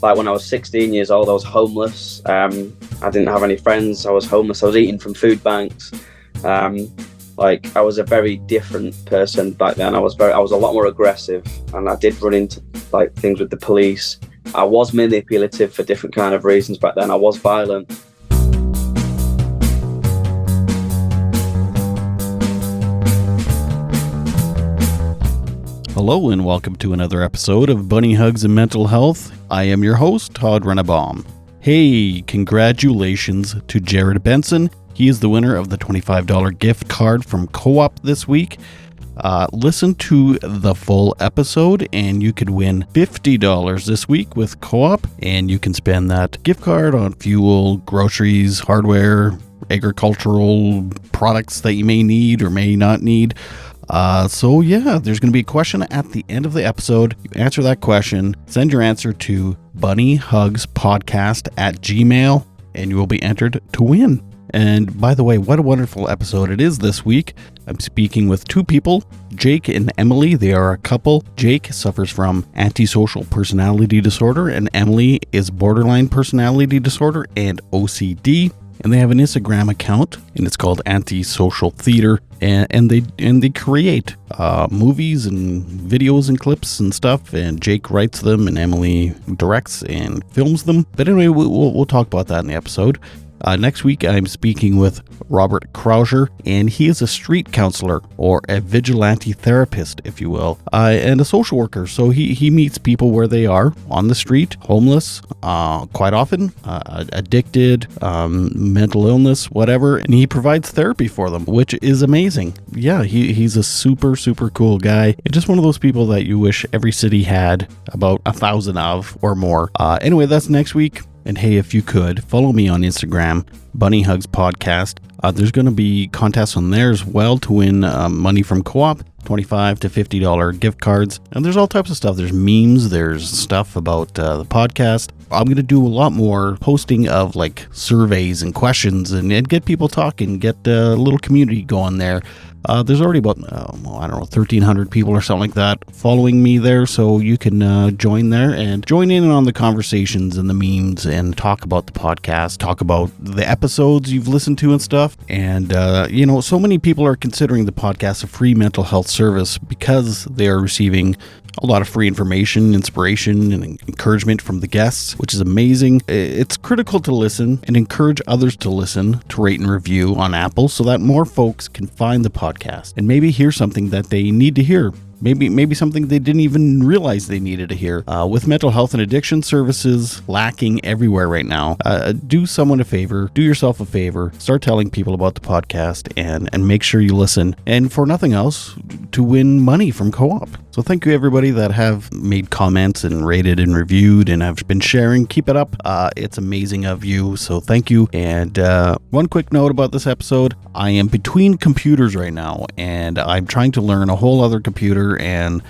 Like when I was 16 years old, I was homeless. I didn't have any friends. I was homeless. I was eating from food banks. Like I was a very different person back then. I was a lot more aggressive, and I did run into like things with the police. I was manipulative for different kind of reasons back then. I was violent. Hello and welcome to another episode of Bunny Hugs and Mental Health. I am your host, Todd Rennebaum. Hey, congratulations to Jared Benson. He is the winner of the $25 gift card from Co-op this week. Listen to the full episode and you could win $50 this week with Co-op, and you can spend that gift card on fuel, groceries, hardware, agricultural products that you may need or may not need. So there's going to be a question at the end of the episode. You answer that question, send your answer to bunnyhugspodcast@gmail.com, and you will be entered to win. And by the way, what a wonderful episode it is this week. I'm speaking with two people, Jake and Emily. They are a couple. Jake suffers from antisocial personality disorder, and Emily is borderline personality disorder and OCD. And they have an Instagram account, and it's called Antisocial Theater, and they create movies and videos and clips and stuff. And Jake writes them, and Emily directs and films them. But anyway, we'll talk about that in the episode. Next week, I'm speaking with Robert Krauser, and he is a street counselor, or a vigilante therapist, if you will, and a social worker. So he meets people where they are, on the street, homeless, quite often, addicted, mental illness, whatever, and he provides therapy for them, which is amazing. Yeah, he's a super, super cool guy. Just one of those people that you wish every city had about 1,000 of or more. Anyway, that's next week. And hey, if you could, follow me on Instagram, Bunny Hugs Podcast. There's going to be contests on there as well to win money from Co-op, $25 to $50 gift cards. And there's all types of stuff. There's memes, there's stuff about the podcast. I'm going to do a lot more posting of like surveys and questions and get people talking, get a little community going there. There's already about, 1,300 people or something like that following me there, so you can join there and join in on the conversations and the memes and talk about the podcast, talk about the episodes you've listened to and stuff. And, so many people are considering the podcast a free mental health service because they are receiving a lot of free information, inspiration, and encouragement from the guests, which is amazing. It's critical to listen and encourage others to listen, to rate and review on Apple so that more folks can find the podcast and maybe hear something that they need to hear. Maybe something they didn't even realize they needed to hear. With mental health and addiction services lacking everywhere right now, do someone a favor, do yourself a favor, start telling people about the podcast and make sure you listen. And for nothing else, to win money from Co-op. So thank you everybody that have made comments and rated and reviewed and have been sharing. Keep it up. It's amazing of you. So thank you. And one quick note about this episode. I am between computers right now and I'm trying to learn a whole other computer, and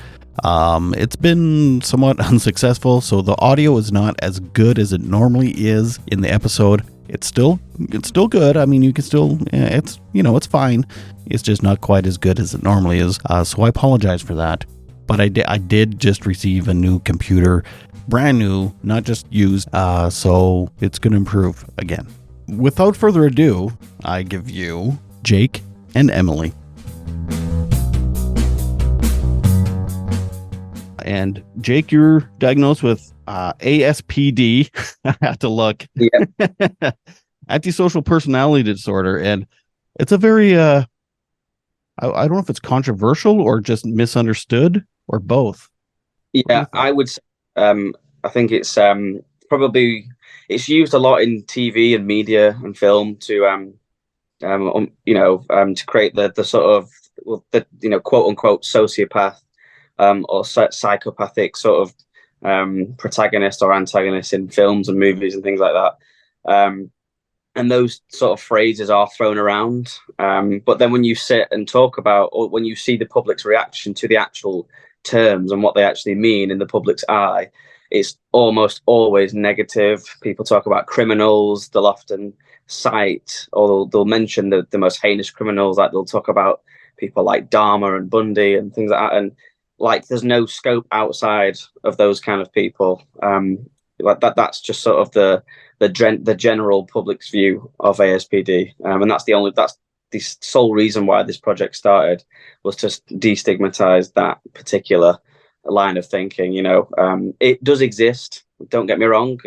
it's been somewhat unsuccessful. So the audio is not as good as it normally is in the episode. It's still good. I mean, you can still, it's fine. It's just not quite as good as it normally is. So I apologize for that. But I did just receive a new computer, brand new, not just used. So it's going to improve again. Without further ado, I give you Jake and Emily. And Jake, you're diagnosed with ASPD. I had to look. Yeah. Antisocial personality disorder. And it's a very, I don't know if it's controversial or just misunderstood or both. Yeah, I would say, I think it's probably, it's used a lot in TV and media and film to create the sort of, quote unquote sociopath or psychopathic sort of protagonist or antagonist in films and movies and things like that. And those sort of phrases are thrown around. But then when you sit and talk about, or when you see the public's reaction to the actual terms and what they actually mean in the public's eye, it's almost always negative. People talk about criminals. They'll often cite, or they'll mention the most heinous criminals. Like they'll talk about people like Dahmer and Bundy and things like that. And like, there's no scope outside of those kind of people. Like that's just sort of the general public's view of ASPD, and that's the sole reason why this project started, was to destigmatize that particular line of thinking. It does exist. Don't get me wrong.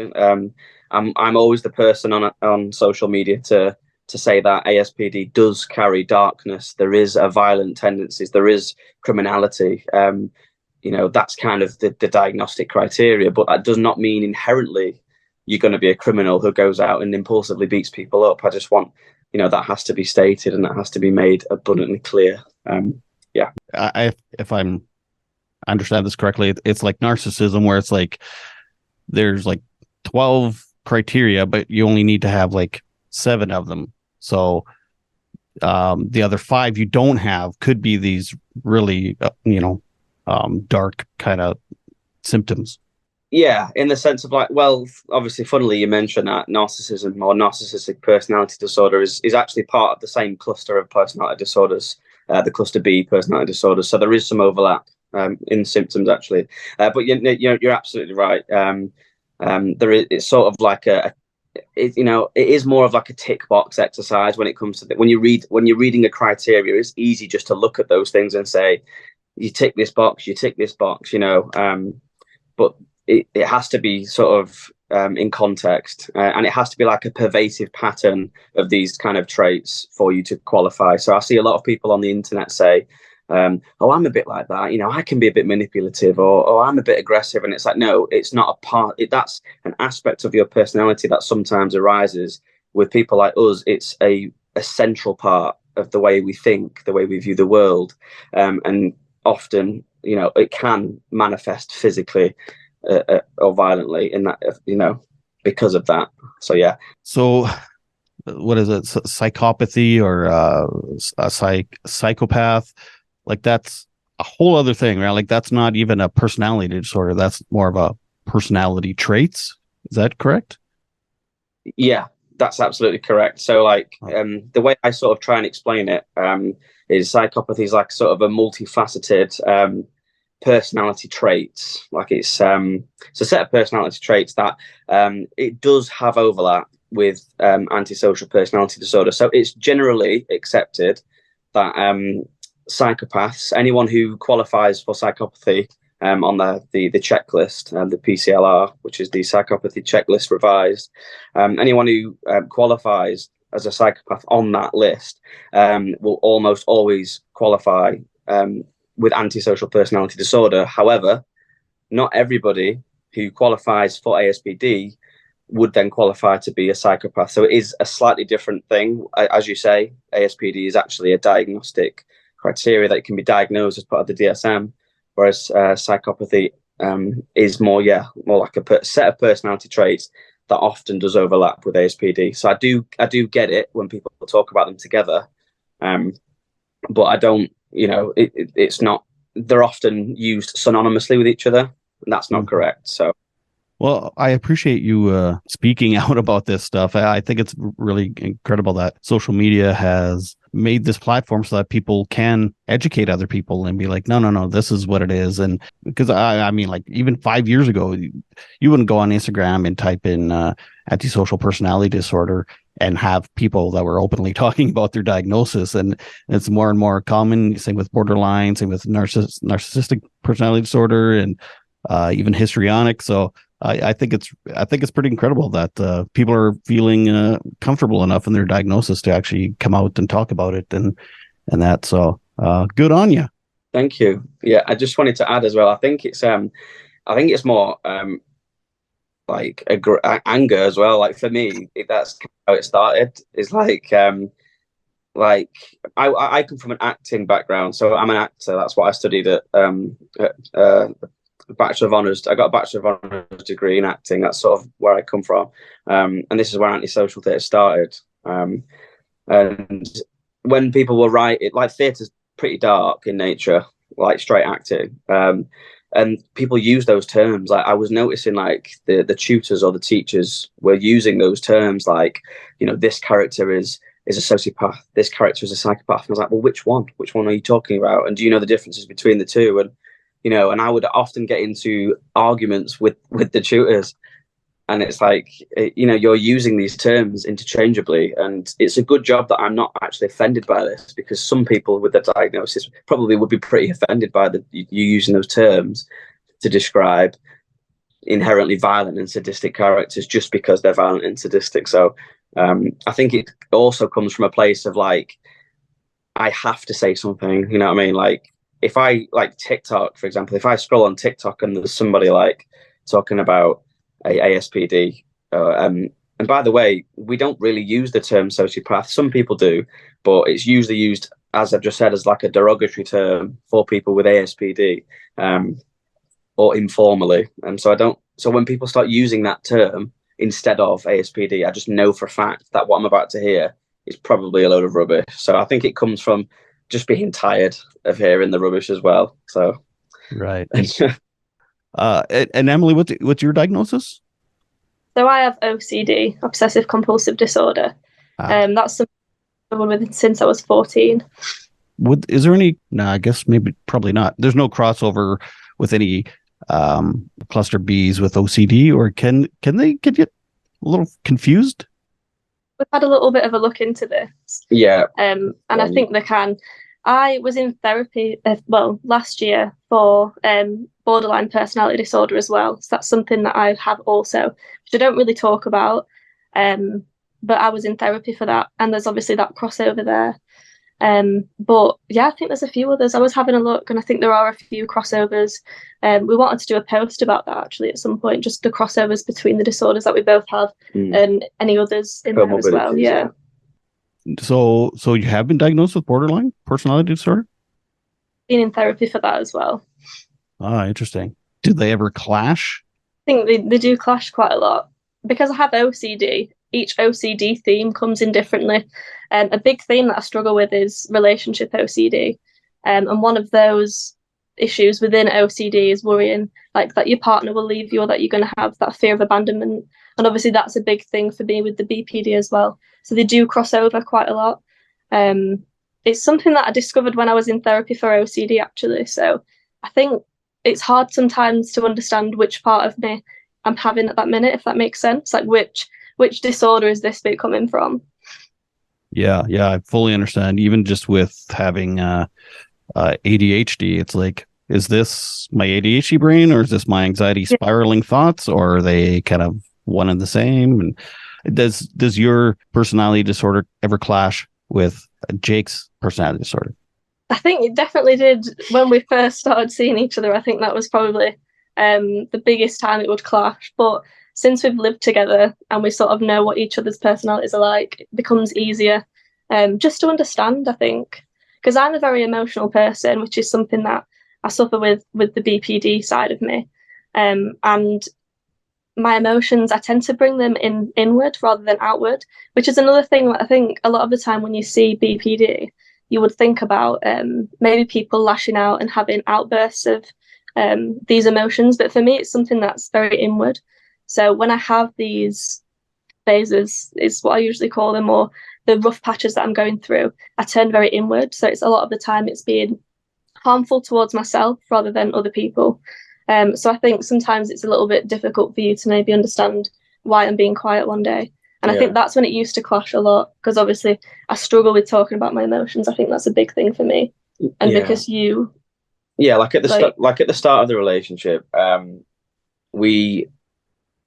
I'm always the person on social media to say that ASPD does carry darkness. There is a violent tendencies. There is criminality. That's kind of the diagnostic criteria, but that does not mean inherently you're going to be a criminal who goes out and impulsively beats people up. I just want, that has to be stated and that has to be made abundantly clear. Yeah. If I understand this correctly, it's like narcissism, where it's like there's like 12 criteria, but you only need to have like 7 of them. So the other 5 you don't have could be these really, dark kind of symptoms. Yeah, in the sense of like, well, obviously, funnily, you mentioned that narcissism or narcissistic personality disorder is actually part of the same cluster of personality disorders, the cluster B personality disorders. So there is some overlap in symptoms, actually. But you're absolutely right. It's sort of like it is more of like a tick box exercise when it comes to when you're reading a criteria. It's easy just to look at those things and say, you tick this box, but it has to be sort of in context, and it has to be like a pervasive pattern of these kind of traits for you to qualify. So I see a lot of people on the internet say, oh, I'm a bit like that, I can be a bit manipulative, or oh, I'm a bit aggressive. And it's like, no, it's not a part. That's an aspect of your personality that sometimes arises with people like us. It's a central part of the way we think, the way we view the world, and often, it can manifest physically or violently in that, because of that. So yeah. So what is it? Psychopathy or a psychopath? Like that's a whole other thing, right? Like that's not even a personality disorder. That's more of a personality traits. Is that correct? Yeah, that's absolutely correct. So like the way I sort of try and explain it is psychopathy is like sort of a multifaceted personality traits. Like it's a set of personality traits that it does have overlap with antisocial personality disorder. So it's generally accepted that psychopaths, anyone who qualifies for psychopathy on the checklist, the PCLR, which is the psychopathy checklist revised, anyone who qualifies as a psychopath on that list will almost always qualify with antisocial personality disorder. However, not everybody who qualifies for ASPD would then qualify to be a psychopath. So it is a slightly different thing. As you say, ASPD is actually a diagnostic criteria that can be diagnosed as part of the DSM, whereas psychopathy is more like a set of personality traits that often does overlap with ASPD. So I do get it when people talk about them together, but I don't. It's not. They're often used synonymously with each other, and that's not correct. So. Well, I appreciate you speaking out about this stuff. I think it's really incredible that social media has made this platform so that people can educate other people and be like, no, this is what it is. And because I mean, like even 5 years ago, you wouldn't go on Instagram and type in antisocial personality disorder and have people that were openly talking about their diagnosis. And it's more and more common. Same with borderline, same with narcissistic personality disorder, and even histrionic. So I think it's pretty incredible that people are feeling comfortable enough in their diagnosis to actually come out and talk about it and that. So good on you. Thank you. Yeah, I just wanted to add as well. I think it's more like anger as well. Like for me, that's how it started. Is like I come from an acting background, so I'm an actor. That's what I studied at Bachelor of Honours. I got a Bachelor of Honours degree in acting. That's sort of where I come from, and this is where antisocial theatre started. And when people were writing, like theatre's pretty dark in nature, like straight acting, and people use those terms. Like I was noticing, like the tutors or the teachers were using those terms, like this character is a sociopath, this character is a psychopath. And I was like, well, which one? Which one are you talking about? And do you know the differences between the two? And and I would often get into arguments with the tutors, And it's like, you're using these terms interchangeably, and it's a good job that I'm not actually offended by this, because some people with the diagnosis probably would be pretty offended by you using those terms to describe inherently violent and sadistic characters just because they're violent and sadistic. So I think it also comes from a place of like, I have to say something, you know what I mean? Like, if I like TikTok, for example, if I scroll on TikTok and there's somebody like talking about ASPD, and by the way, we don't really use the term sociopath. Some people do, but it's usually used, as I've just said, as like a derogatory term for people with ASPD. Or informally. And so when people start using that term instead of ASPD, I just know for a fact that what I'm about to hear is probably a load of rubbish. So I think it comes from just being tired of hearing the rubbish as well. So right. And Emily, what's your diagnosis? So I have OCD, obsessive compulsive disorder. That's something I've been with since I was 14. Is there any? No, I guess probably not. There's no crossover with any cluster Bs with OCD, or can they get you a little confused? We've had a little bit of a look into this. Yeah. And I think they can. I was in therapy, last year for borderline personality disorder as well. So that's something that I have also, which I don't really talk about. But I was in therapy for that, and there's obviously that crossover there. But yeah, I think there's a few others. I was having a look, and I think there are a few crossovers. We wanted to do a post about that actually at some point, just the crossovers between the disorders that we both have and any others in there as well. Yeah. So you have been diagnosed with borderline personality disorder? Been in therapy for that as well. Ah, interesting. Did they ever clash? I think they do clash quite a lot. Because I have OCD, each OCD theme comes in differently. A big theme that I struggle with is relationship OCD. And one of those issues within OCD is worrying like that your partner will leave you, or that you're going to have that fear of abandonment. And obviously that's a big thing for me with the BPD as well. So they do cross over quite a lot. It's something that I discovered when I was in therapy for OCD actually. So I think it's hard sometimes to understand which part of me I'm having at that minute, if that makes sense. Like which disorder is this bit coming from? Yeah, I fully understand. Even just with having ADHD, it's like, is this my ADHD brain, or is this my anxiety spiraling thoughts, or are they kind of one and the same? And does your personality disorder ever clash with Jake's personality disorder? I think it definitely did when we first started seeing each other. I think that was probably the biggest time it would clash. But since we've lived together and we sort of know what each other's personalities are like, it becomes easier just to understand, I think. Because I'm a very emotional person, which is something that I suffer with the BPD side of me. And my emotions, I tend to bring them inward rather than outward, which is another thing that I think a lot of the time when you see BPD, you would think about maybe people lashing out and having outbursts of these emotions. But for me, it's something that's very inward. So when I have these phases, is what I usually call them, or the rough patches that I'm going through, I turn very inward. So it's a lot of the time it's being harmful towards myself rather than other people. So I think sometimes it's a little bit difficult for you to maybe understand why I'm being quiet one day. And I think that's when it used to clash a lot, because obviously I struggle with talking about my emotions. I think that's a big thing for me. And because you... Yeah, like at the start of the relationship, we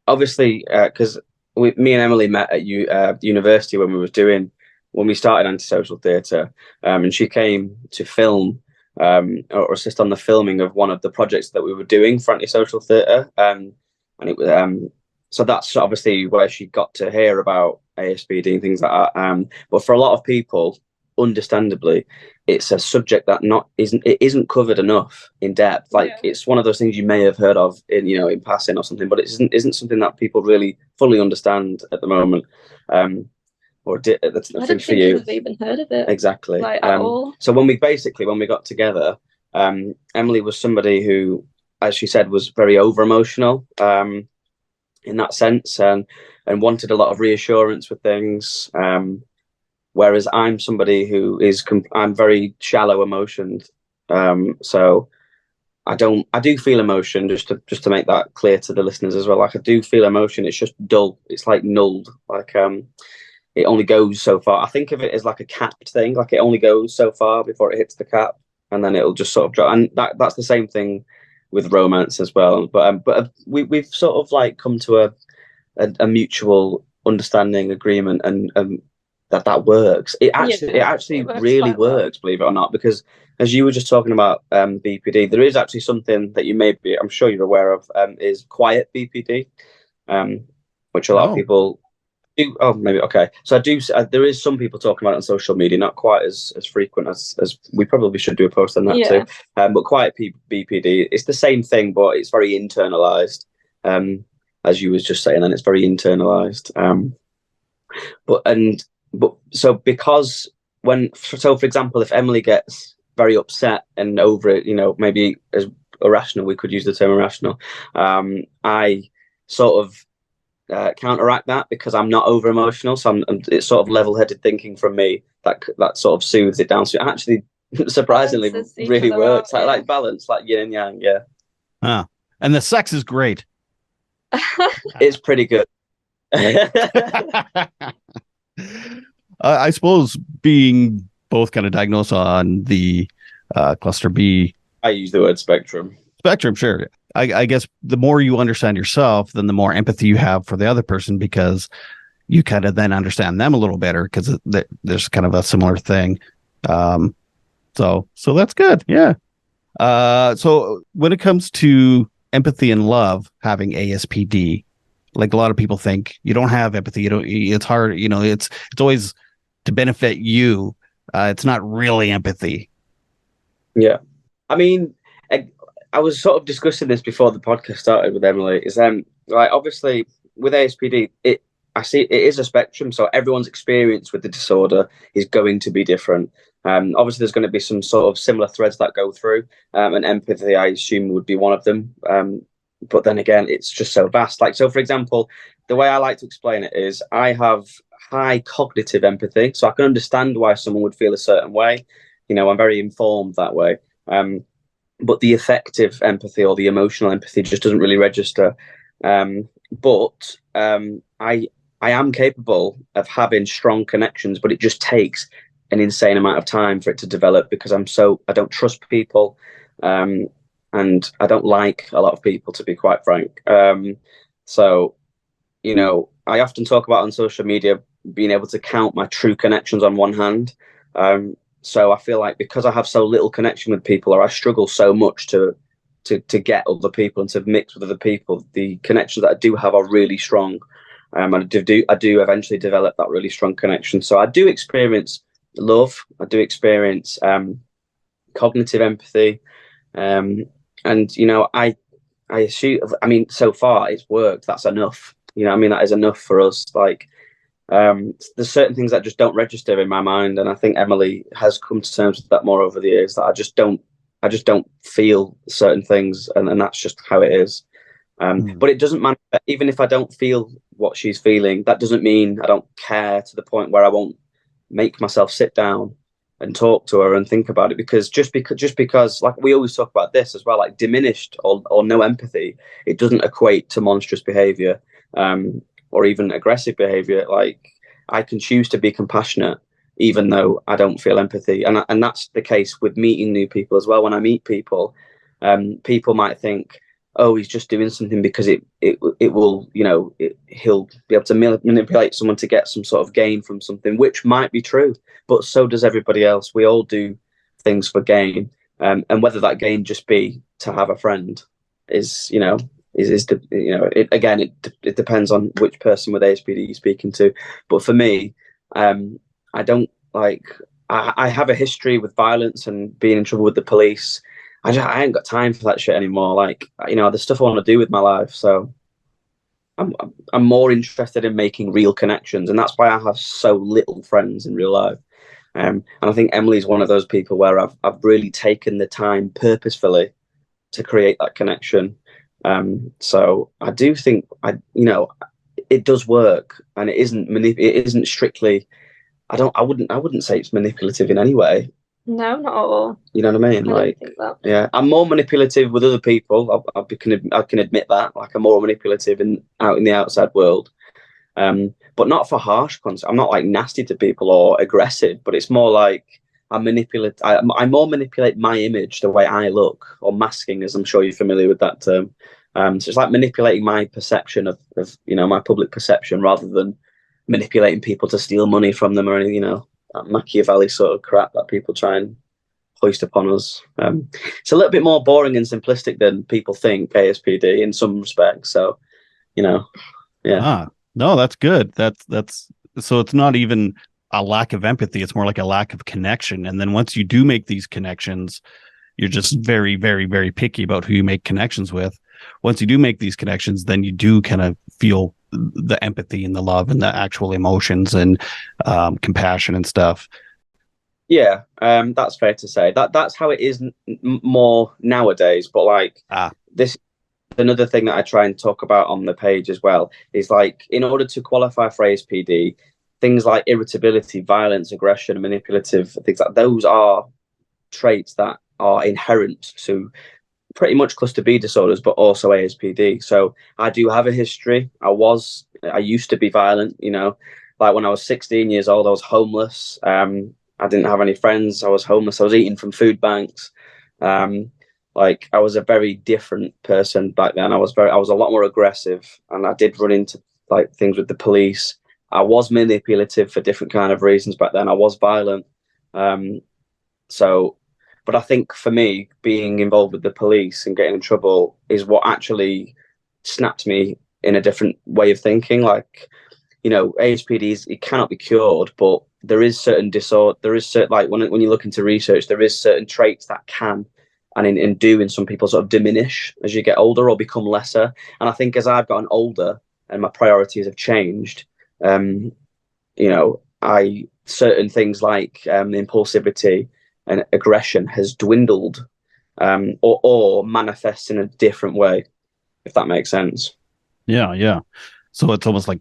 obviously, because me and Emily met at university when we started Antisocial Theatre, and she came to film or assist on the filming of one of the projects that we were doing for Antisocial Theatre, and it was so that's obviously where she got to hear about ASPD and things like that. But for a lot of people, understandably, it's a subject that isn't covered enough in depth. Like it's one of those things you may have heard of in passing or something, but it isn't something that people really fully understand at the moment. Or that's the thing for you. I don't think I've even heard of it. Exactly. Like at all. So when we got together, Emily was somebody who, as she said, was very over emotional in that sense, and wanted a lot of reassurance with things. Whereas I'm somebody who I'm very shallow emotioned. So I do feel emotion, just to make that clear to the listeners as well. Like, I do feel emotion. It's just dull. It's like nulled. Like, it only goes so far. I think of it as like a capped thing. Like, it only goes so far before it hits the cap, and then it'll just sort of drop. And that's the same thing with romance as well. But we've sort of like come to a mutual understanding, agreement, and that works. It actually it works really quite well. works, believe it or not, because as you were just talking about BPD, there is actually something that I'm sure you're aware of, is quiet BPD, which a lot of people do. Oh, maybe. Okay. So there is some people talking about it on social media, not quite as frequent as we probably should do a post on that too. But quiet BPD, it's the same thing, but it's very internalized. As you was just saying, and it's very internalized. But so because for example, if Emily gets very upset and over it, maybe as irrational, we could use the term irrational, I sort of counteract that because I'm not over emotional. So it's sort of level-headed thinking from me that sort of soothes it down. So it actually surprisingly really works. Like balance, like yin and yang. Yeah. And the sex is great. It's pretty good. I suppose being both kind of diagnosed on the cluster B. I use the word spectrum. Spectrum, sure. I guess the more you understand yourself, then the more empathy you have for the other person, because you kind of then understand them a little better, because there's kind of a similar thing. So that's good. Yeah. So when it comes to empathy and love, having ASPD, like a lot of people think you don't have empathy. It's hard. It's always to benefit you. It's not really empathy. Yeah. I mean, I was sort of discussing this before the podcast started with Emily. Is like, obviously with ASPD, I see it is a spectrum. So everyone's experience with the disorder is going to be different. Obviously, there's going to be some sort of similar threads that go through, and empathy, I assume, would be one of them. But then again, it's just so vast. Like, so for example, the way I like to explain it is I have high cognitive empathy, so I can understand why someone would feel a certain way. I'm very informed that way. But the affective empathy or the emotional empathy just doesn't really register. But I am capable of having strong connections, but it just takes an insane amount of time for it to develop, because I don't trust people. And I don't like a lot of people, to be quite frank. So, I often talk about on social media being able to count my true connections on one hand. So I feel like because I have so little connection with people, or I struggle so much to get other people and to mix with other people, the connections that I do have are really strong. And I do eventually develop that really strong connection. So I do experience love. I do experience cognitive empathy. And I assume, so far it's worked. That's enough. That is enough for us. Like, there's certain things that just don't register in my mind, and I think Emily has come to terms with that more over the years. That I just don't feel certain things, and that's just how it is. But it doesn't matter. Even if I don't feel what she's feeling, that doesn't mean I don't care to the point where I won't make myself sit down and talk to her and think about it. Because just because like we always talk about this as well, like diminished or no empathy, it doesn't equate to monstrous behavior, or even aggressive behavior. Like, I can choose to be compassionate even though I don't feel empathy, and that's the case with meeting new people as well. When I meet people, people might think, oh, he's just doing something because it will, he'll be able to manipulate someone to get some sort of gain from something, which might be true, but so does everybody else. We all do things for gain, and whether that gain just be to have a friend is, it depends on which person with ASPD you're speaking to. But for me, I don't like. I have a history with violence and being in trouble with the police. I ain't got time for that shit anymore. Like, the stuff I want to do with my life. So I'm more interested in making real connections, and that's why I have so little friends in real life. And I think Emily's one of those people where I've really taken the time purposefully to create that connection. So I do think it does work, and it isn't strictly. I wouldn't say it's manipulative in any way, No, not at all. You know what I mean? I Like, didn't think that. yeah, I'm more manipulative with other people. I can admit that. Like, I'm more manipulative out in the outside world. But not for harsh concept. I'm not like nasty to people or aggressive, but it's more like I more manipulate my image, the way I look, or masking, as I'm sure you're familiar with that term. So it's like manipulating my perception of my public perception, rather than manipulating people to steal money from them, or anything, that Machiavelli sort of crap that people try and hoist upon us. It's a little bit more boring and simplistic than people think, ASPD, in some respects. So, yeah. No, that's good. That's so it's not even a lack of empathy. It's more like a lack of connection. And then once you do make these connections, you're just very, very, very picky about who you make connections with. Once you do make these connections, then you do kind of feel the empathy and the love and the actual emotions and compassion and stuff. Yeah, that's fair to say. That's how it is more nowadays. But like this, another thing that I try and talk about on the page as well is, like, in order to qualify for ASPD, things like irritability, violence, aggression, manipulative things like those are traits that are inherent to pretty much cluster B disorders, but also ASPD. So I do have a history. I used to be violent. Like when I was 16 years old, I was homeless. I didn't have any friends. I was homeless. I was eating from food banks. Like, I was a very different person back then. I was a lot more aggressive, and I did run into like things with the police. I was manipulative for different kind of reasons back then. I was violent. But I think for me, being involved with the police and getting in trouble is what actually snapped me in a different way of thinking. Like, ASPD it cannot be cured, but there is certain disorder. There is certain, like, when you look into research, there is certain traits that can, and in some people, sort of diminish as you get older or become lesser. And I think as I've gotten older and my priorities have changed, certain things like impulsivity and aggression has dwindled, or manifests in a different way, if that makes sense. Yeah. So it's almost like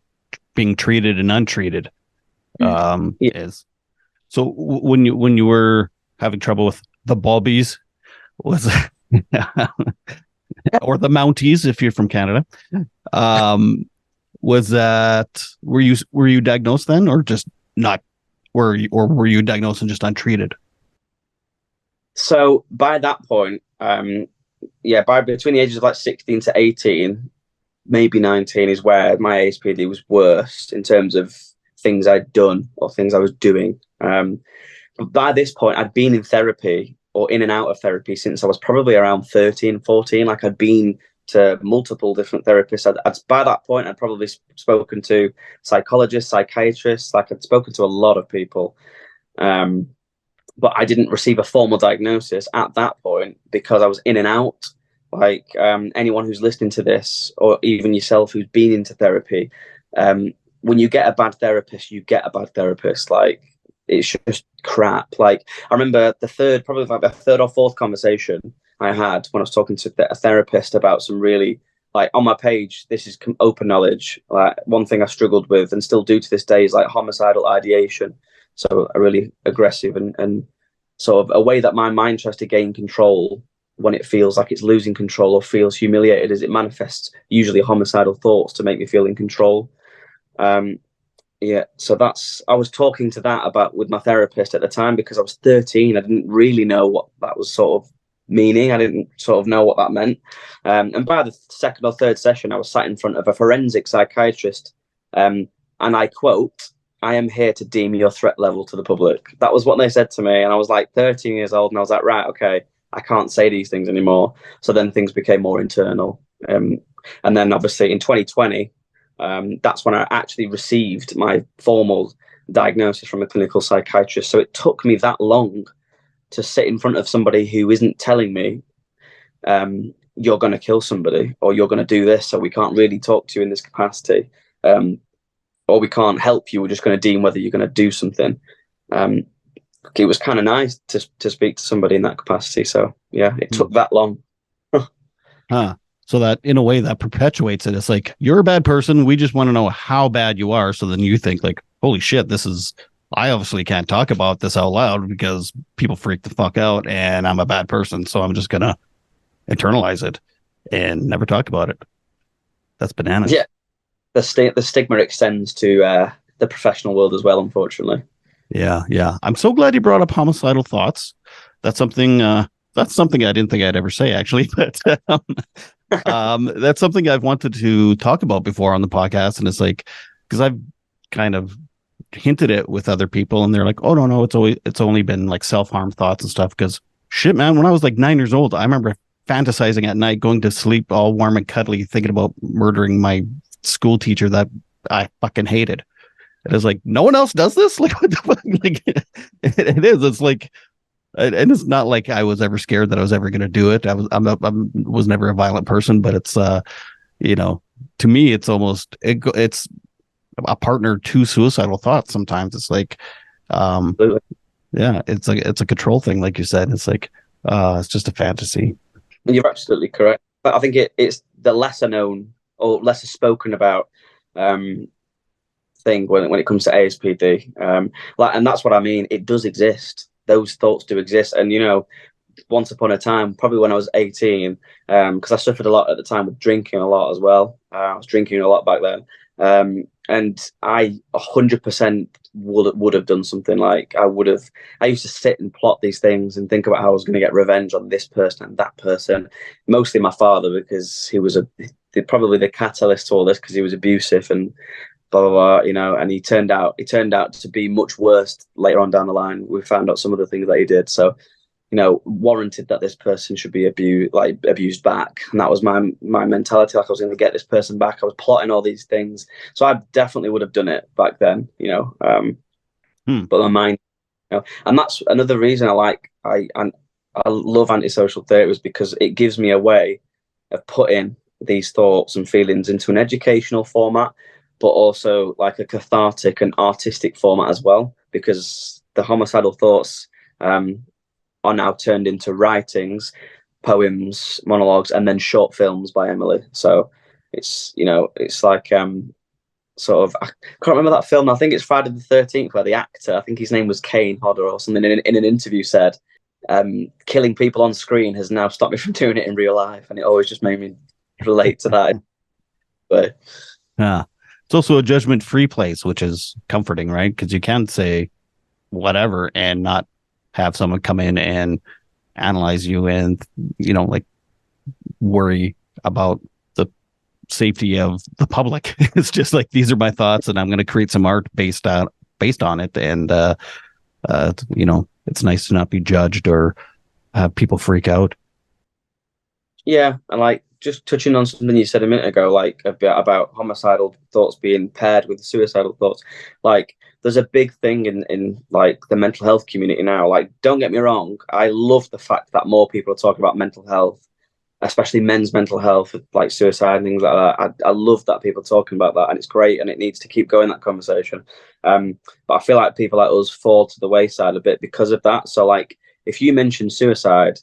being treated and untreated. Is so when you were having trouble with the Bobbies, was or the Mounties if you're from Canada, was that were you diagnosed then, or just not? Were you diagnosed and just untreated? So by that point, by between the ages of like 16 to 18, maybe 19, is where my ASPD was worse in terms of things I'd done or things I was doing. By this point, I'd been in therapy or in and out of therapy since I was probably around 13, 14. Like, I'd been to multiple different therapists. By that point, I'd probably spoken to psychologists, psychiatrists. Like, I'd spoken to a lot of people. But I didn't receive a formal diagnosis at that point because I was in and out. Like, anyone who's listening to this, or even yourself who's been into therapy, when you get a bad therapist, you get a bad therapist. Like, it's just crap. Like, I remember the third or fourth conversation I had when I was talking to a therapist about some really, like, on my page, this is open knowledge. Like, one thing I struggled with and still do to this day is like homicidal ideation. So a really aggressive and sort of a way that my mind tries to gain control when it feels like it's losing control or feels humiliated, as it manifests usually homicidal thoughts to make me feel in control. So I was talking to that about with my therapist at the time because I was 13. I didn't really know what that was sort of meaning. I didn't sort of know what that meant. And by the second or third session, I was sat in front of a forensic psychiatrist. And I quote, "I am here to deem your threat level to the public." That was what they said to me. And I was like 13 years old, and I was like, right, okay, I can't say these things anymore. So then things became more internal. And then obviously in 2020, that's when I actually received my formal diagnosis from a clinical psychiatrist. So it took me that long to sit in front of somebody who isn't telling me, you're going to kill somebody, or you're going to do this, so we can't really talk to you in this capacity, or we can't help you, we're just going to deem whether you're going to do something. It was kind of nice to speak to somebody in that capacity. So yeah, it took that long. So that, in a way, that perpetuates it. It's like, you're a bad person. We just want to know how bad you are. So then you think like, holy shit, this is I obviously can't talk about this out loud because people freak the fuck out and I'm a bad person. So I'm just going to internalize it and never talk about it. That's bananas. Yeah, the stigma extends to the professional world as well, unfortunately. Yeah, yeah. I'm so glad you brought up homicidal thoughts. That's something. That's something I didn't think I'd ever say, actually. But that's something I've wanted to talk about before on the podcast, and it's like because I've kind of hinted it with other people, and they're like, "Oh no, it's only been like self harm thoughts and stuff." Because shit, man, when I was like 9 years old, I remember fantasizing at night, going to sleep all warm and cuddly, thinking about murdering my school teacher that I fucking hated. It is like no one else does this. Like what the fuck? Like it is. It's like, and it's not like I was ever scared that I was ever going to do it. Was never a violent person, but it's you know, to me, it's almost it's a partner to suicidal thoughts. Sometimes it's like, Absolutely. yeah, it's a control thing, like you said. It's like, it's just a fantasy. You're absolutely correct. But I think it's the lesser known or lesser spoken about thing when it comes to ASPD. And that's what I mean. It does exist. Those thoughts do exist. And, once upon a time, probably when I was 18, because I suffered a lot at the time with drinking a lot as well. I was drinking a lot back then. And I 100% would have done something like I used to sit and plot these things and think about how I was going to get revenge on this person and that person, mostly my father, because he was probably the catalyst to all this because he was abusive and blah blah blah, and he turned out to be much worse later on down the line. We found out some of the things that he did, so warranted that this person should be abused back, and that was my mentality. Like I was going to get this person back. I was plotting all these things, so I definitely would have done it back then, But my mind, and that's another reason I love antisocial theory, was because it gives me a way of putting these thoughts and feelings into an educational format, but also like a cathartic and artistic format as well, because the homicidal thoughts are now turned into writings, poems, monologues, and then short films by Emily. So it's like sort of, I can't remember that film. I think it's Friday the 13th, where the actor, I think his name was Kane Hodder or something, in an interview said, killing people on screen has now stopped me from doing it in real life, and it always just made me relate to that. But yeah, it's also a judgment-free place, which is comforting, right? Because you can say whatever and not have someone come in and analyze you and like worry about the safety of the public. It's just like, these are my thoughts and I'm going to create some art based on it, and it's nice to not be judged or have people freak out. Yeah, and like just touching on something you said a minute ago, like a bit about homicidal thoughts being paired with suicidal thoughts. Like there's a big thing in like the mental health community now. Like, don't get me wrong, I love the fact that more people are talking about mental health, especially men's mental health, like suicide and things like that. I love that people are talking about that, and it's great, and it needs to keep going, that conversation. But I feel like people like us fall to the wayside a bit because of that. So like if you mention suicide,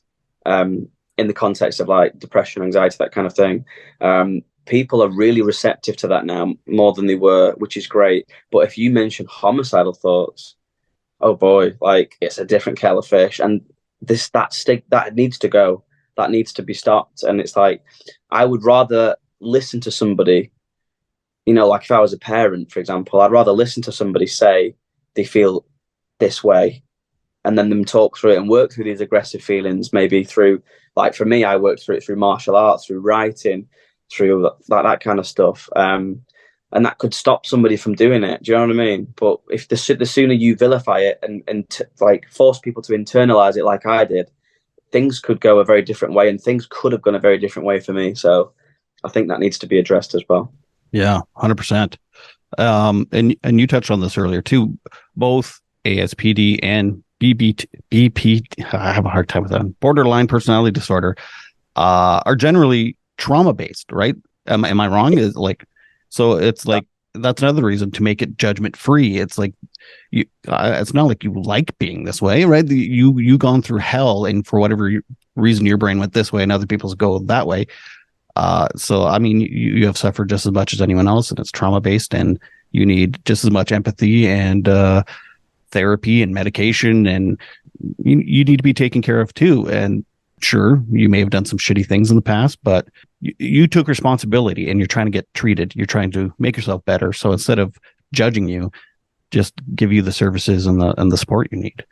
in the context of like depression, anxiety, that kind of thing, people are really receptive to that now, more than they were, which is great. But if you mention homicidal thoughts, oh boy, like it's a different kettle of fish. And that needs to go. That needs to be stopped. And it's like, I would rather listen to somebody, like if I was a parent, for example, I'd rather listen to somebody say they feel this way, and then them talk through it and work through these aggressive feelings, maybe through, like for me, I worked through it through martial arts, through writing, through that kind of stuff. And that could stop somebody from doing it. Do you know what I mean? But if the sooner you vilify it and like force people to internalize it like I did, things could go a very different way, and things could have gone a very different way for me. So I think that needs to be addressed as well. Yeah, 100%. And you touched on this earlier too. Both ASPD and BP, I have a hard time with that, borderline personality disorder, are generally trauma based, right? Am I wrong? Is like, so it's like, that's another reason to make it judgment free. It's like, it's not like you like being this way, right? You gone through hell, and for whatever reason your brain went this way and other people's go that way. So I mean, you have suffered just as much as anyone else, and it's trauma based, and you need just as much empathy and therapy and medication, and you need to be taken care of too. And sure, you may have done some shitty things in the past, but you took responsibility and you're trying to get treated. You're trying to make yourself better. So instead of judging you, just give you the services and the support you need.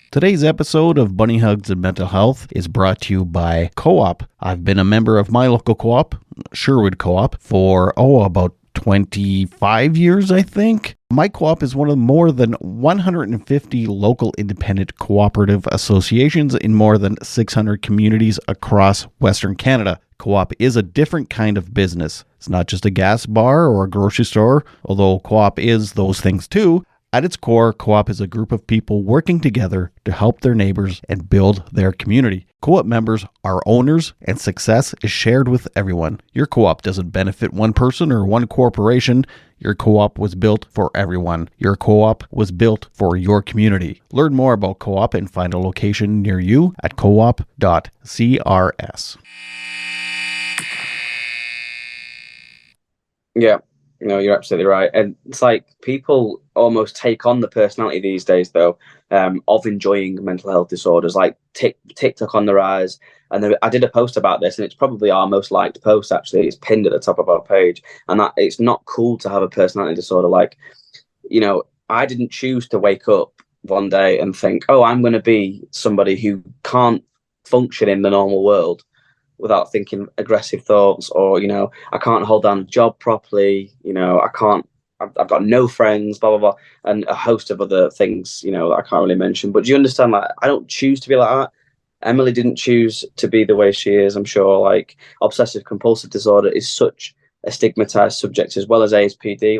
Today's episode of Bunny Hugs and Mental Health is brought to you by Co-op. I've been a member of my local co-op, Sherwood Co-op, for about 25 years, I think. My co-op is one of more than 150 local independent cooperative associations in more than 600 communities across Western Canada. Co-op is a different kind of business. It's not just a gas bar or a grocery store, although co-op is those things too. At its core, co-op is a group of people working together to help their neighbors and build their community. Co-op members are owners, and success is shared with everyone. Your co-op doesn't benefit one person or one corporation. Your co-op was built for everyone. Your co-op was built for your community. Learn more about co-op and find a location near you at coop.crs. Yeah. No, you're absolutely right. And it's like people almost take on the personality these days, though, of enjoying mental health disorders, like TikTok on the rise. And I did a post about this, and it's probably our most liked post, actually. It's pinned at the top of our page. And that it's not cool to have a personality disorder. Like, I didn't choose to wake up one day and think, oh, I'm going to be somebody who can't function in the normal world without thinking aggressive thoughts, or, I can't hold down a job properly, I've got no friends, blah, blah, blah, and a host of other things, that I can't really mention. But do you understand that I don't choose to be like that? Emily didn't choose to be the way she is, I'm sure. Like, obsessive compulsive disorder is such a stigmatized subject, as well as ASPD.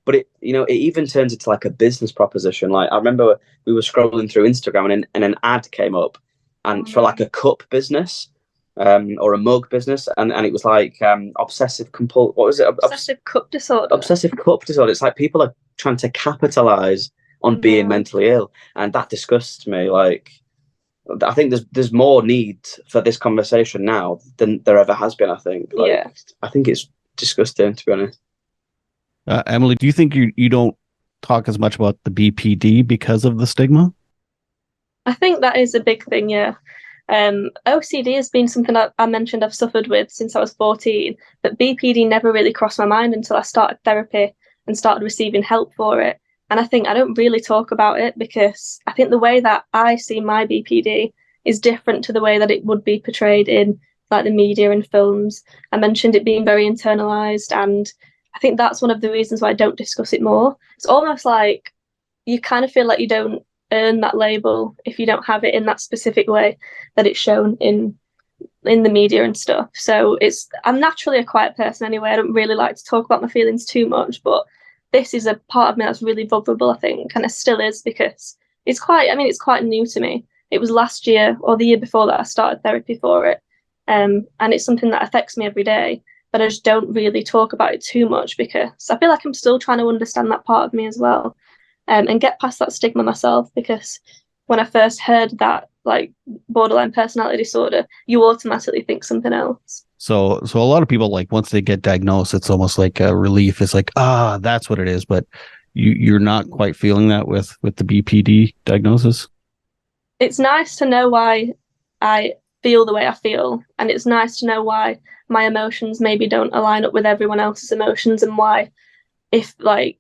But it even turns into like a business proposition. Like, I remember we were scrolling through Instagram, and an ad came up, and for like a cup business, or a mug business, and it was like obsessive compulsive. What was it? Obsessive cup disorder. Obsessive cup disorder. It's like people are trying to capitalize on being mentally ill, and that disgusts me. Like, I think there's more need for this conversation now than there ever has been. I think. I think it's disgusting, to be honest. Emily, do you think you don't talk as much about the BPD because of the stigma? I think that is a big thing. Yeah. OCD has been something that I mentioned I've suffered with since I was 14, but BPD never really crossed my mind until I started therapy and started receiving help for it. And I think I don't really talk about it because I think the way that I see my BPD is different to the way that it would be portrayed in like the media and films. I mentioned it being very internalized, and I think that's one of the reasons why I don't discuss it more. It's almost like you kind of feel like you don't earn that label if you don't have it in that specific way that it's shown in the media and stuff. So I'm naturally a quiet person anyway. I don't really like to talk about my feelings too much, but this is a part of me that's really vulnerable, I think, and it still is, because it's quite new to me. It was last year or the year before that I started therapy for it, and it's something that affects me every day, but I just don't really talk about it too much because I feel like I'm still trying to understand that part of me as well. And get past that stigma myself, because when I first heard that, like, borderline personality disorder, you automatically think something else. So a lot of people, like, once they get diagnosed, it's almost like a relief. It's like, that's what it is. But you're not quite feeling that with the BPD diagnosis. It's nice to know why I feel the way I feel, and it's nice to know why my emotions maybe don't align up with everyone else's emotions, and why, if like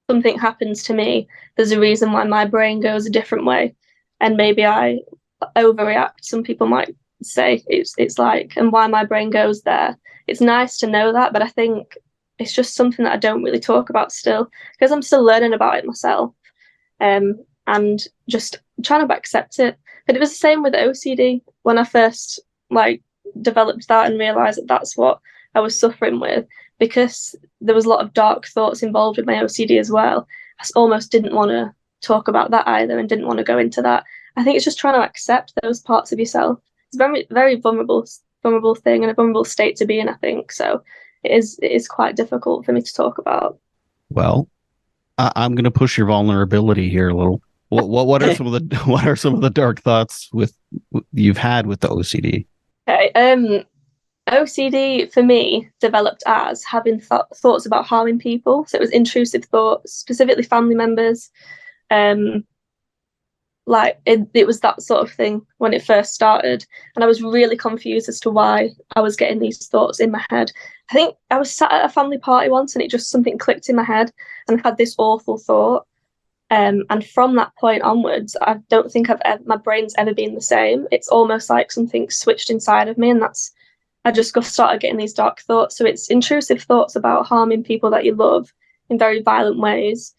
something happens to me, there's a reason why my brain goes a different way, and maybe I overreact. Some people might say it's like, and why my brain goes there. It's nice to know that, but I think it's just something that I don't really talk about still, because I'm still learning about it myself, and just trying to accept it. But it was the same with OCD when I first developed that and realized that that's what I was suffering with, because there was a lot of dark thoughts involved with my OCD as well. I almost didn't want to talk about that either, and didn't want to go into that. I think it's just trying to accept those parts of yourself. It's a very, very vulnerable thing and a vulnerable state to be in, I think. So it is quite difficult for me to talk about. Well, I'm going to push your vulnerability here a little. What are some of the dark thoughts you've had with the OCD? Okay. OCD for me developed as having thoughts about harming people. So it was intrusive thoughts, specifically family members. Um, like it was that sort of thing when it first started, and I was really confused as to why I was getting these thoughts in my head. I think I was sat at a family party once, and it just something clicked in my head, and I had this awful thought. And from that point onwards, I don't think my brain's ever been the same. It's almost like something switched inside of me, and I just started getting these dark thoughts. So it's intrusive thoughts about harming people that you love in very violent ways.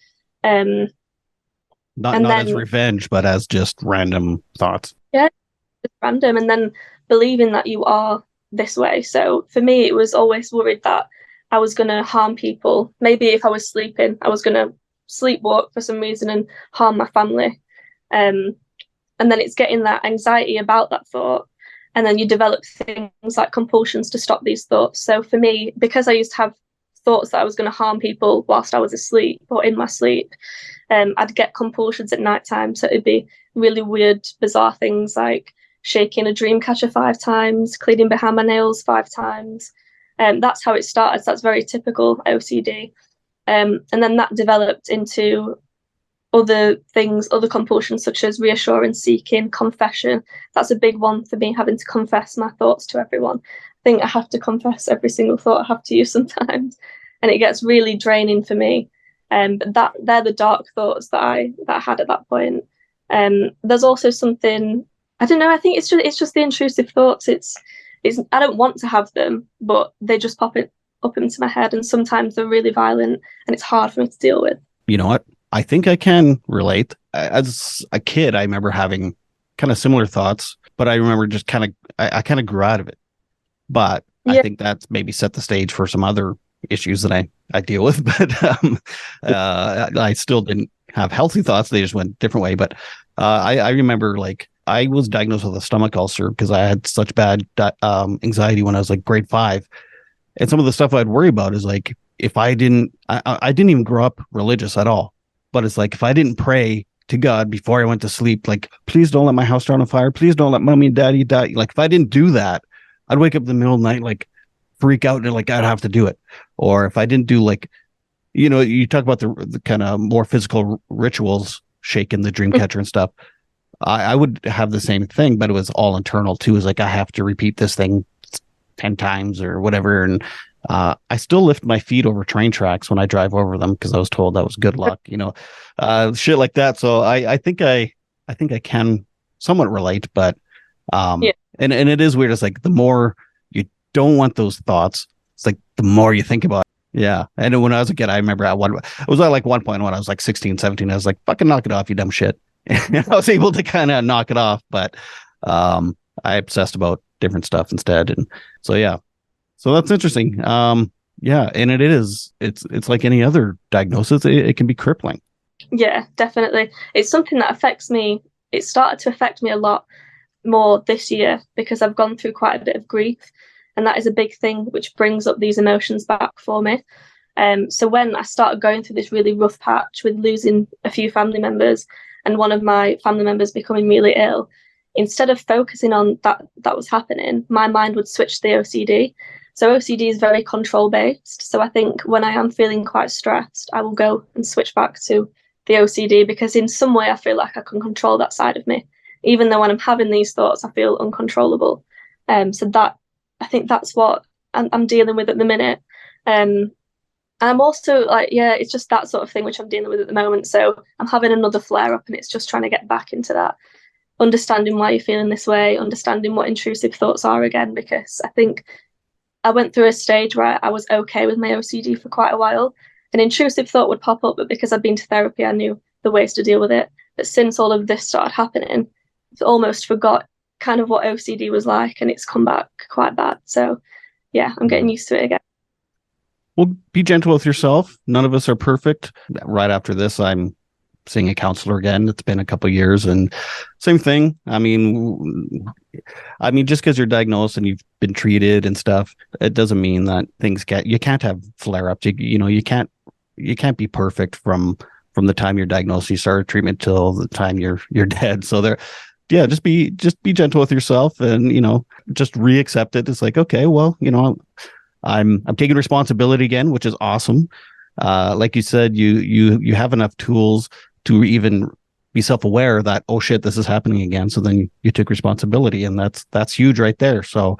Not as revenge, but as just random thoughts. Yeah, just random, and then believing that you are this way. So for me, it was always worried that I was going to harm people. Maybe if I was sleeping, I was going to sleepwalk for some reason and harm my family. And then it's getting that anxiety about that thought. And then you develop things like compulsions to stop these thoughts. So for me, because I used to have thoughts that I was going to harm people whilst I was asleep or in my sleep, I'd get compulsions at night time. So it'd be really weird, bizarre things like shaking a dream catcher 5 times, cleaning behind my nails 5 times. That's how it started. So that's very typical OCD. And then that developed into other things, other compulsions such as reassurance seeking, confession. That's a big one for me, having to confess my thoughts to everyone. I think I have to confess every single thought I have to you sometimes, and it gets really draining for me. But they're the dark thoughts that I had at that point. There's also something, I don't know, I think it's just the intrusive thoughts. It's I don't want to have them, but they just pop up into my head, and sometimes they're really violent, and it's hard for me to deal with. You know what? I think I can relate. As a kid, I remember having kind of similar thoughts, but I remember just I kind of grew out of it. But yeah. I think that's maybe set the stage for some other issues that I deal with. But I still didn't have healthy thoughts. They just went a different way. But I remember I was diagnosed with a stomach ulcer because I had such bad anxiety when I was like grade 5. And some of the stuff I'd worry about is like, if I didn't even grow up religious at all. But it's like, if I didn't pray to God before I went to sleep, like, please don't let my house start on fire. Please don't let mommy and daddy die. Like, if I didn't do that, I'd wake up in the middle of the night, like, freak out, and like, I'd have to do it. Or if I didn't do, like, you talk about the kind of more physical rituals, shaking the dream catcher and stuff. I would have the same thing, but it was all internal too. It was like, I have to repeat this thing 10 times or whatever. And I still lift my feet over train tracks when I drive over them because I was told that was good luck, shit like that. So I think I can somewhat relate, but yeah. And it is weird. It's like the more you don't want those thoughts, it's like the more you think about it. Yeah. And when I was a kid, I remember it was at like one point when I was like 16, 17, I was like, fucking knock it off, you dumb shit. And I was able to kind of knock it off, but I obsessed about different stuff instead. And so, yeah. So that's interesting. Yeah, and it's like any other diagnosis. It can be crippling. Yeah, definitely. It's something that affects me. It started to affect me a lot more this year because I've gone through quite a bit of grief, and that is a big thing which brings up these emotions back for me. So when I started going through this really rough patch with losing a few family members and one of my family members becoming really ill, instead of focusing on that was happening, my mind would switch to the OCD. So OCD is very control based. So I think when I am feeling quite stressed, I will go and switch back to the OCD because in some way I feel like I can control that side of me, even though when I'm having these thoughts, I feel uncontrollable. So that I think that's what I'm dealing with at the minute. And I'm also like, yeah, it's just that sort of thing which I'm dealing with at the moment. So I'm having another flare up, and it's just trying to get back into that, understanding why you're feeling this way, understanding what intrusive thoughts are again, because I think I went through a stage where I was okay with my OCD for quite a while. An intrusive thought would pop up, but because I've been to therapy, I knew the ways to deal with it. But since all of this started happening, I've almost forgot kind of what OCD was like, and it's come back quite bad. So yeah, I'm getting used to it again. Well, be gentle with yourself. None of us are perfect. Right after this, I'm seeing a counselor again. It's been a couple of years, and same thing. I mean, just because you're diagnosed and you've been treated and stuff, it doesn't mean that you can't have flare ups. You can't be perfect from the time you're diagnosed, you started treatment till the time you're dead. So yeah, just be gentle with yourself, and just reaccept it. It's like, okay, well, I'm taking responsibility again, which is awesome. Like you said, you have enough tools to even be self-aware that, oh shit, this is happening again. So then you took responsibility, and that's huge right there. So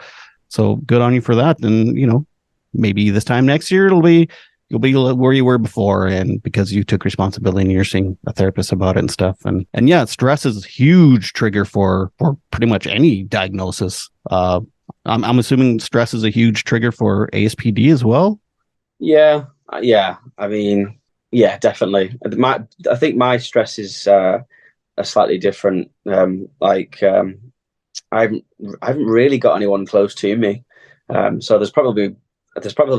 good on you for that. And maybe this time next year you'll be where you were before, and because you took responsibility and you're seeing a therapist about it and stuff. And yeah, stress is a huge trigger for pretty much any diagnosis. I'm assuming stress is a huge trigger for ASPD as well. Yeah, yeah. I mean, yeah, definitely. I think my stress is are slightly different. I haven't really got anyone close to me. So there's probably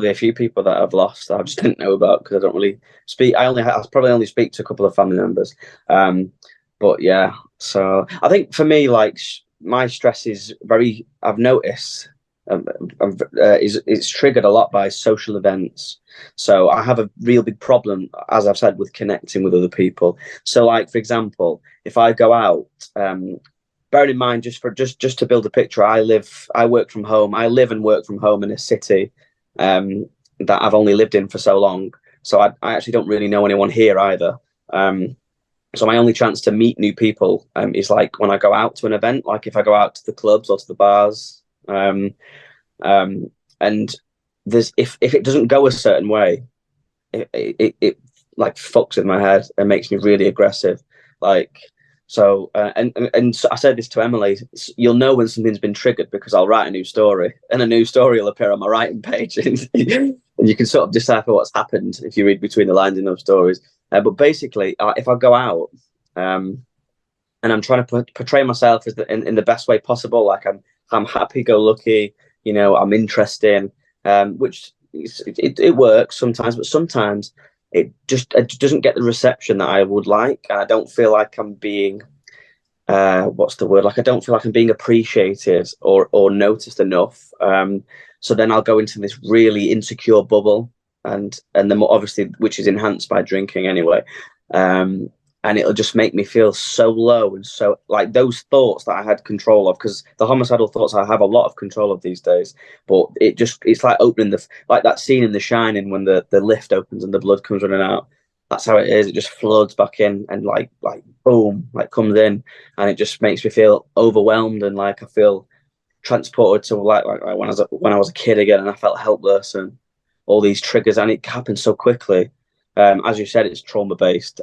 a few people that I've lost that I just didn't know about because I don't really speak. I probably only speak to a couple of family members. But yeah, so I think for me, like my stress is very. I've noticed it's triggered a lot by social events. So I have a real big problem, as I've said, with connecting with other people. So, like for example, if I go out, bearing in mind just to build a picture, I work from home. I live and work from home in a city that I've only lived in for so long. So I actually don't really know anyone here either. So my only chance to meet new people is like when I go out to an event, like if I go out to the clubs or to the bars. And there's if it doesn't go a certain way, it like fucks with my head and makes me really aggressive. Like so, and so I said this to Emily. You'll know when something's been triggered because I'll write a new story, and a new story will appear on my writing page, and you can sort of decipher what's happened if you read between the lines in those stories. But basically, if I go out, and I'm trying to portray myself as in the best way possible, like I'm happy-go-lucky, I'm interesting, which it works sometimes, but sometimes it doesn't get the reception that I would like, and I don't feel like I'm being what's the word? Like I don't feel like I'm being appreciated or noticed enough. So then I'll go into this really insecure bubble, and then obviously, which is enhanced by drinking anyway. And it'll just make me feel so low and so like those thoughts that I had control of, because the homicidal thoughts I have a lot of control of these days, but it's like opening like that scene in The Shining when the lift opens and the blood comes running out. That's how it is. It just floods back in and like boom, like comes in, and it just makes me feel overwhelmed, and like I feel transported to like when I was a kid again, and I felt helpless and all these triggers, and it happened so quickly. As you said, it's trauma based.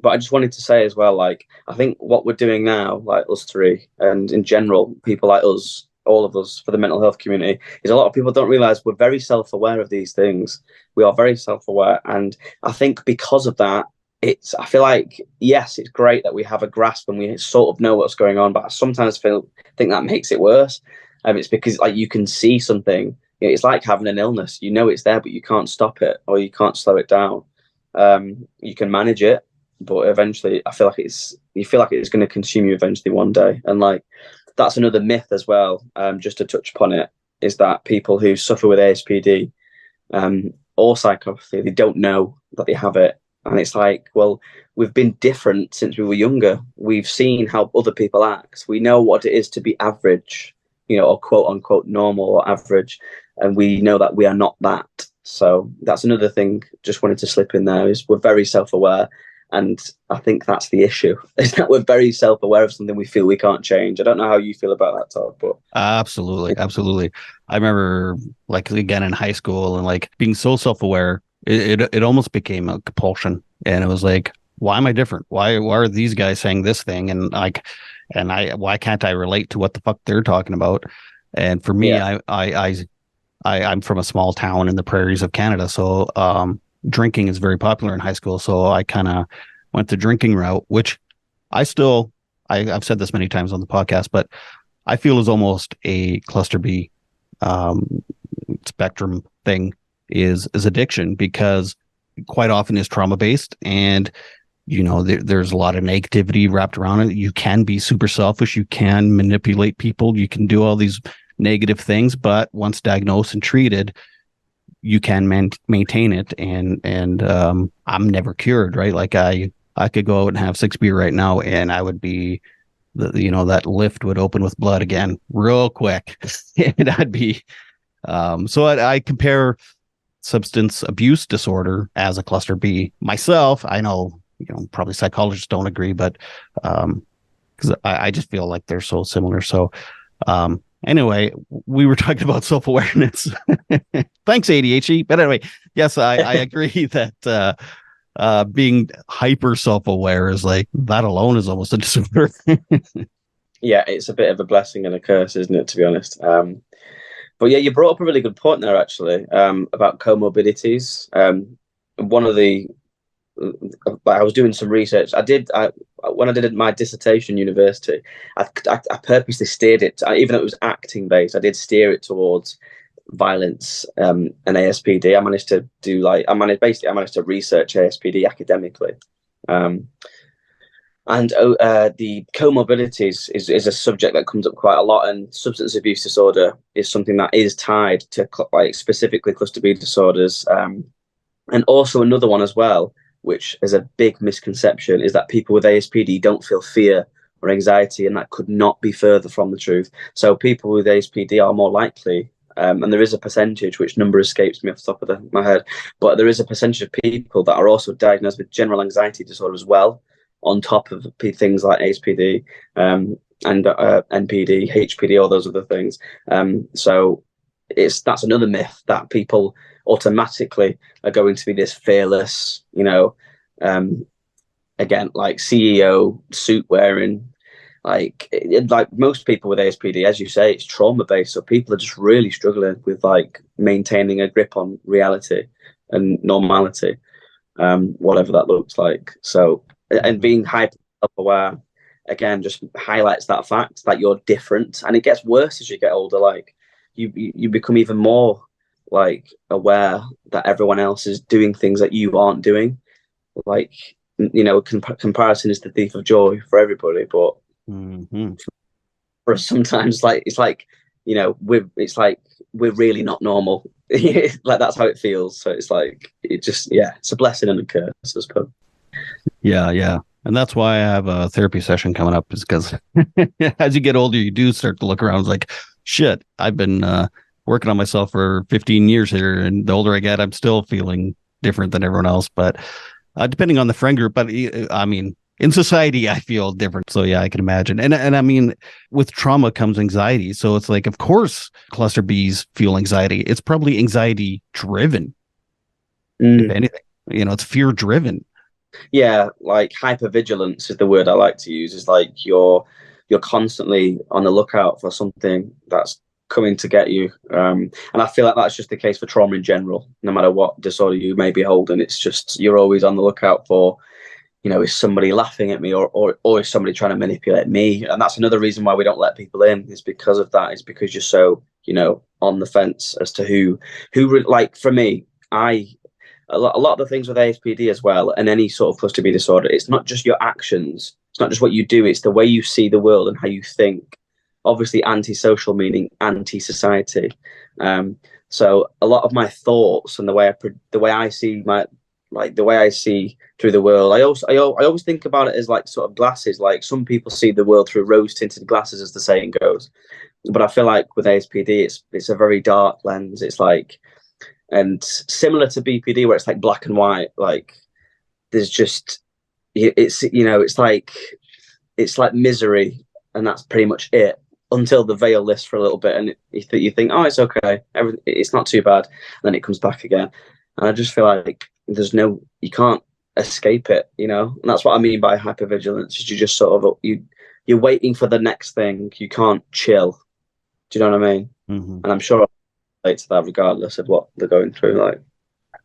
But I just wanted to say as well, like, I think what we're doing now, like us three, and in general, people like us, all of us for the mental health community, is a lot of people don't realize we're very self-aware of these things. We are very self-aware. And I think because of that, I feel like, yes, it's great that we have a grasp and we sort of know what's going on, but I sometimes think that makes it worse. It's because like you can see something. It's like having an illness. It's there, but you can't stop it or you can't slow it down. You can manage it, but eventually you feel like it's going to consume you eventually one day. And like that's another myth as well, just to touch upon it, is that people who suffer with ASPD or psychopathy, they don't know that they have it. And it's like, well, we've been different since we were younger. We've seen how other people act. We know what it is to be average, or quote unquote normal or average, and we know that we are not that. So that's another thing just wanted to slip in there, is we're very self-aware. And I think that's the issue, is that we're very self-aware of something we feel we can't change. I don't know how you feel about that, Todd, but absolutely. I remember, like, again in high school and like being so self-aware, it almost became a compulsion. And it was like, why am I different? Why are these guys saying this thing? And like, why can't I relate to what the fuck they're talking about? And for me, yeah. I'm from a small town in the prairies of Canada, so drinking is very popular in high school. So I kind of went the drinking route, which I've said this many times on the podcast, but I feel is almost a cluster B spectrum thing is addiction, because quite often is trauma based, and there's a lot of negativity wrapped around it. You can be super selfish, you can manipulate people, you can do all these negative things, but once diagnosed and treated, you can maintain it. And I'm never cured, right? Like I could go out and have 6 beer right now and I would be that lift would open with blood again real quick. And I'd be, so I compare substance abuse disorder as a cluster B myself. I know, probably psychologists don't agree, but, because I just feel like they're so similar. So, anyway, we were talking about self-awareness. Thanks, ADHD. But anyway, yes, I agree that being hyper self-aware is like, that alone is almost a disorder. Yeah, it's a bit of a blessing and a curse, isn't it, to be honest? But yeah, you brought up a really good point there, actually, about comorbidities. One of the I was doing some research. When I did my dissertation in university, I purposely steered it, even though it was acting based, I did steer it towards violence and ASPD. I managed to research ASPD academically. And the comorbidities is a subject that comes up quite a lot, and substance abuse disorder is something that is tied to specifically cluster B disorders. And also another one as well, which is a big misconception, is that people with ASPD don't feel fear or anxiety, and that could not be further from the truth. So people with ASPD are more likely, and there is a percentage, which number escapes me off the top of my head, but there is a percentage of people that are also diagnosed with general anxiety disorder as well, on top of things like ASPD and NPD, HPD, all those other things. So that's another myth, that people automatically are going to be this fearless, again, like CEO suit wearing, like most people with ASPD, as you say, it's trauma based. So people are just really struggling with like maintaining a grip on reality and normality, whatever that looks like. So, and being hyper aware again just highlights that fact that you're different, and it gets worse as you get older. Like you become even more like aware that everyone else is doing things that you aren't doing. Like, comparison is the thief of joy for everybody, but for us sometimes, we're really not normal. Like, that's how it feels. So it's like, it's a blessing and a curse, I suppose. Yeah. And that's why I have a therapy session coming up, is because as you get older, you do start to look around. It's like, shit, I've been working on myself for 15 years here. And the older I get, I'm still feeling different than everyone else. But depending on the friend group, but I mean, in society, I feel different. So yeah, I can imagine. And I mean, with trauma comes anxiety. So it's like, of course, cluster Bs feel anxiety. It's probably anxiety driven, if anything. It's fear driven. Yeah, like hypervigilance is the word I like to use. Is like you're constantly on the lookout for something that's coming to get you. And I feel like that's just the case for trauma in general. No matter what disorder you may be holding, it's just you're always on the lookout for, is somebody laughing at me, or is somebody trying to manipulate me? And that's another reason why we don't let people in, is because of that. Is because you're so, on the fence as to who like, for me, a lot of the things with ASPD as well, and any sort of cluster B disorder, it's not just your actions, it's not just what you do, it's the way you see the world and how you think. Obviously, antisocial meaning anti-society. So a lot of my thoughts and the way I see the way I see through the world, I always think about it as like sort of glasses. Like, some people see the world through rose-tinted glasses, as the saying goes, but I feel like with ASPD, it's a very dark lens. It's like, and similar to BPD, where it's like black and white. Like, there's just, it's like misery, and that's pretty much it, until the veil lifts for a little bit, and you think, oh, it's okay, it's not too bad, and then it comes back again. And I just feel like you can't escape it, and that's what I mean by hypervigilance. Is you just sort of you're waiting for the next thing. You can't chill. Do you know what I mean? Mm-hmm. And I'm sure I relate to that regardless of what they're going through. Like,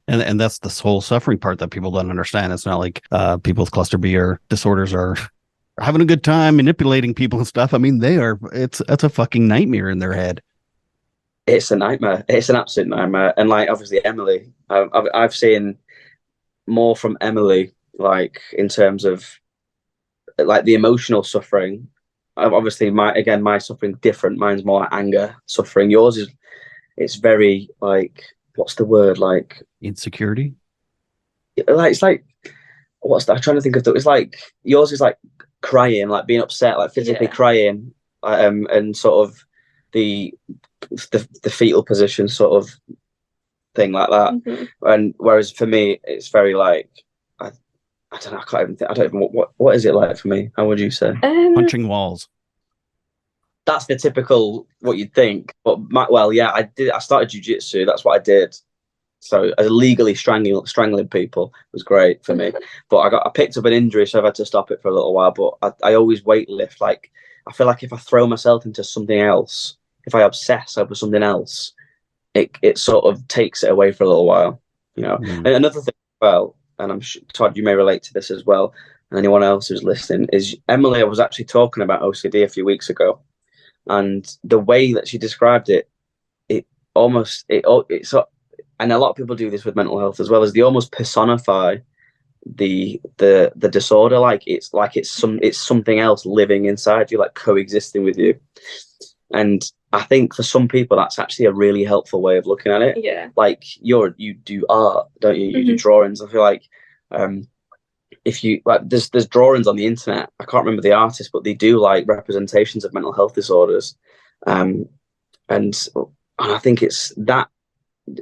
and that's the whole suffering part that people don't understand. It's not like people with cluster B or disorders are having a good time manipulating people and stuff. I mean, it's a fucking nightmare in their head. It's a nightmare. It's an absolute nightmare. And like, obviously, Emily, I've seen more from Emily, like, in terms of like the emotional suffering. Obviously, my suffering different. Mine's more like anger suffering. Yours it's very like, what's the word, like Insecurity. Like, it's like, what's that? I'm trying to think of it's like yours is like crying, like being upset, like physically crying, and sort of the fetal position sort of thing like that. And whereas for me, it's very like I don't know. I can't even think. I don't even what is it like for me? How would you say? Punching walls. That's the typical what you'd think. But I started jiu-jitsu. That's what I did. So illegally strangling people was great for me. But I picked up an injury, so I've had to stop it for a little while. But I always weightlift. Like I feel like if I throw myself into something else, if I obsess over something else, it sort of takes it away for a little while, you know. And another thing as well, and I'm sure, Todd, you may relate to this as well, and anyone else who's listening, is Emily. I was actually talking about OCD a few weeks ago, and the way that she described it, it's and a lot of people do this with mental health as well, as they almost personify the disorder, like it's something else living inside you, like coexisting with you. And I think for some people that's actually a really helpful way of looking at it. Yeah. Like you do art, don't you? You do drawings. I feel like if you like, there's drawings on the internet. I can't remember the artist, but they do like representations of mental health disorders, and I think it's that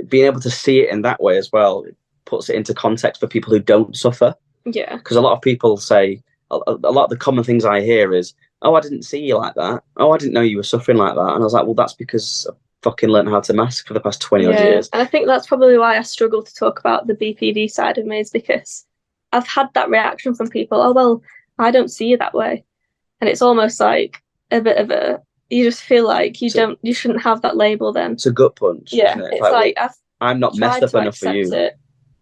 being able to see it in that way as well, it puts it into context for people who don't suffer. Yeah. Because a lot of people say a lot of the common things I hear is, "Oh, I didn't see you like that. Oh, I didn't know you were suffering like that." And I was like, well, that's because I fucking learned how to mask for the past 20 odd years. And I think that's probably why I struggle to talk about the BPD side of me, is because I've had that reaction from people. Oh, well, I don't see you that way. And it's almost like a bit of you just feel like you shouldn't have that label then. It's a gut punch. Yeah. Isn't it? It's like I'm not messed up enough for you. It,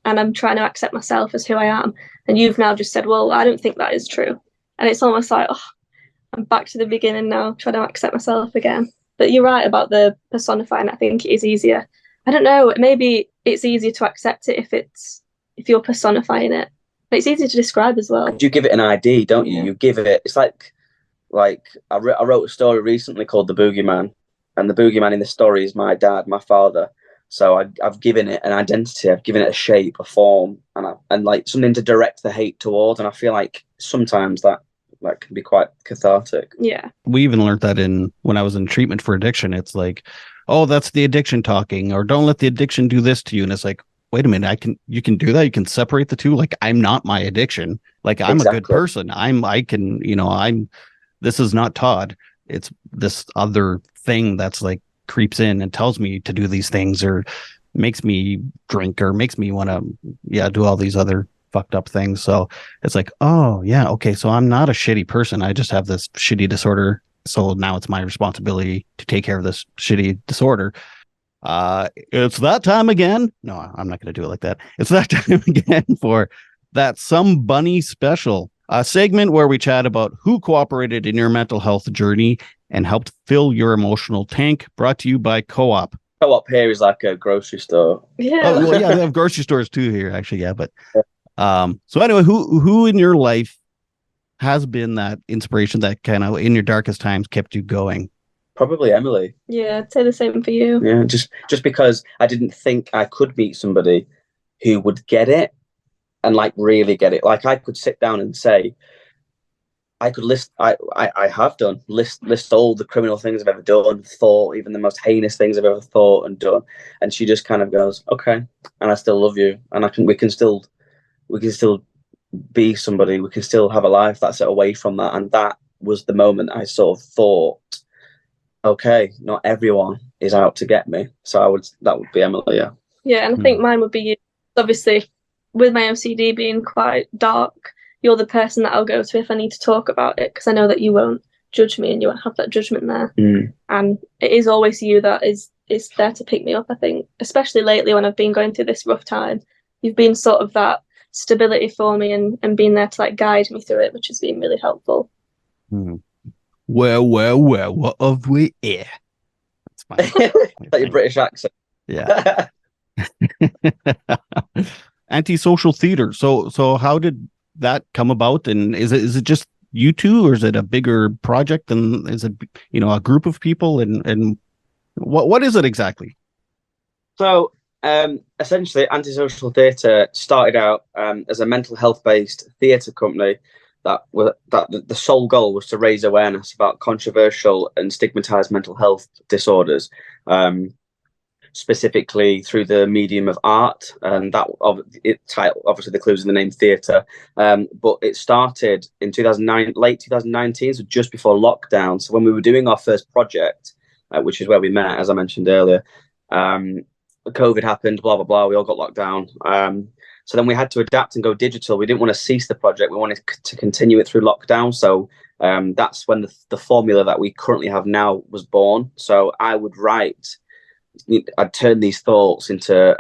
and I'm trying to accept myself as who I am. And you've now just said, well, I don't think that is true. And it's almost like, oh, I'm back to the beginning now, trying to accept myself again. But you're right about the personifying. I think it is easier. I don't know, maybe it's easier to accept it if you're personifying it. But it's easier to describe as well. You give it an ID, don't you? You give it, it's like I wrote a story recently called The Boogeyman, and the boogeyman in the story is my dad, my father. So I've given it an identity, I've given it a shape, a form, and like something to direct the hate towards. And I feel like sometimes that can be quite cathartic. Yeah. We even learned that when I was in treatment for addiction. It's like, oh, that's the addiction talking, or don't let the addiction do this to you. And it's like, wait a minute, you can do that. You can separate the two. Like, I'm not my addiction. Like, I'm a good person. This is not Todd. It's this other thing that's like creeps in and tells me to do these things, or makes me drink, or makes me want to, do all these other fucked up things. So it's like, oh yeah, okay, so I'm not a shitty person. I just have this shitty disorder. So now it's my responsibility to take care of this shitty disorder. It's that time again. No, I'm not going to do it like that. It's that time again for that Some Bunny special, a segment where we chat about who cooperated in your mental health journey and helped fill your emotional tank, brought to you by Co-op. Co-op here is like a grocery store. Yeah. Oh, well, yeah, they have grocery stores too here, actually. Yeah, but so anyway, who in your life has been that inspiration that kind of in your darkest times kept you going? Probably Emily. Yeah, I'd say the same for you. Yeah, just because I didn't think I could meet somebody who would get it and like really get it. Like I could sit down and say, I could list all the criminal things I've ever done, thought, even the most heinous things I've ever thought and done. And she just kind of goes, okay, and I still love you, and we can still be somebody, we can still have a life that's away from that. And that was the moment I sort of thought, okay, not everyone is out to get me. So that would be Emily, yeah. Yeah, and I think mine would be you. Obviously, with my OCD being quite dark, you're the person that I'll go to if I need to talk about it, because I know that you won't judge me and you won't have that judgment there. And it is always you that is there to pick me up, I think. Especially lately when I've been going through this rough time. You've been sort of that stability for me and being there to like guide me through it, which has been really helpful. Well, what have we here? That's fine. Like your British accent. Yeah. Antisocial theater. So how did that come about? And is it just you two, or is it a bigger project? And is it, a group of people? And what is it exactly? So essentially, Antisocial Theatre started out as a mental health based theatre company that the sole goal was to raise awareness about controversial and stigmatized mental health disorders, specifically through the medium of art, and that obviously the clues in the name theatre. But it started in 2009, late 2019, so just before lockdown. So when we were doing our first project, which is where we met, as I mentioned earlier, COVID happened, blah blah blah. We all got locked down. So then we had to adapt and go digital. We didn't want to cease the project. We wanted to continue it through lockdown. So that's when the formula that we currently have now was born. So I'd turn these thoughts into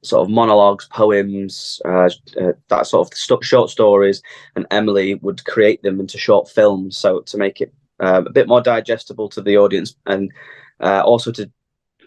sort of monologues, poems, that sort of short stories, and Emily would create them into short films. So to make it a bit more digestible to the audience, and also to